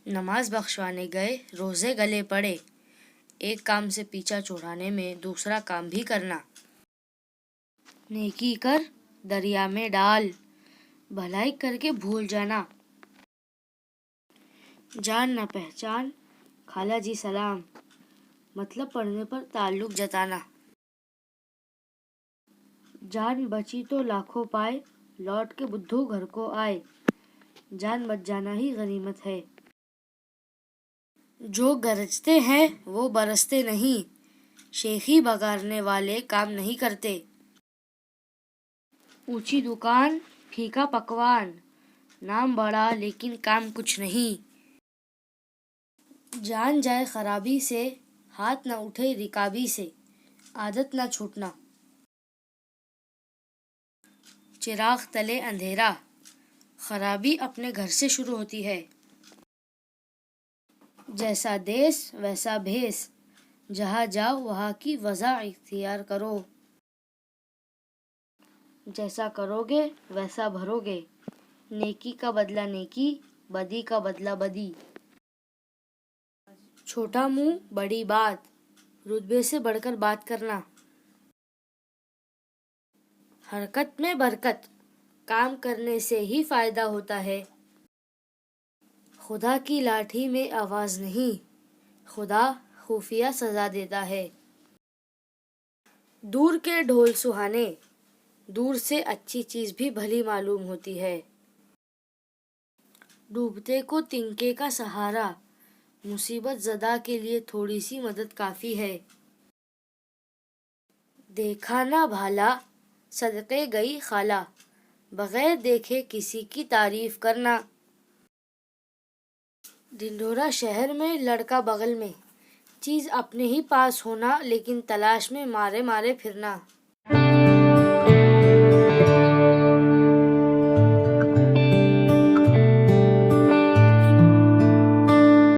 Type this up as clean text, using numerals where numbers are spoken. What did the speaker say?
نماز بخشوانے گئے، روزے گلے پڑے، ایک کام سے پیچھا چھڑانے میں دوسرا کام بھی کرنا۔ نیکی کر دریا میں ڈال، بھلائی کر کے بھول جانا۔ جان نہ پہچان، خالہ جی سلام، مطلب پڑھنے پر تعلق جتانا۔ جان بچی تو لاکھوں پائے، لوٹ کے بدھو گھر کو آئے، جان بچ جانا ہی غنیمت ہے۔ جو گرجتے ہیں وہ برستے نہیں، شیخی بگاڑنے والے کام نہیں کرتے۔ اونچی دکان پھیکا پکوان، نام بڑا لیکن کام کچھ نہیں۔ جان جائے خرابی سے، ہاتھ نہ اٹھے رکابی سے، عادت نہ چھوٹنا۔ چراغ تلے اندھیرا، خرابی اپنے گھر سے شروع ہوتی ہے۔ جیسا دیس ویسا بھیس، جہاں جاؤ وہاں کی وضع اختیار کرو۔ جیسا کرو گے ویسا بھرو گے، نیکی کا بدلہ نیکی، بدی کا بدلہ بدی۔ چھوٹا منہ بڑی بات، رتبے سے بڑھ کر بات کرنا۔ حرکت میں برکت، کام کرنے سے ہی فائدہ ہوتا ہے۔ خدا کی لاٹھی میں آواز نہیں، خدا خفیہ سزا دیتا ہے۔ دور کے ڈھول سہانے، دور سے اچھی چیز بھی بھلی معلوم ہوتی ہے۔ ڈوبتے کو تنکے کا سہارا، مصیبت زدہ کے لیے تھوڑی سی مدد کافی ہے۔ دیکھا نہ بھالا، صدقے گئی خالہ، بغیر دیکھے کسی کی تعریف کرنا۔ ڈھنڈورا شہر میں لڑکا بغل میں، چیز اپنے ہی پاس ہونا لیکن تلاش میں مارے مارے پھرنا۔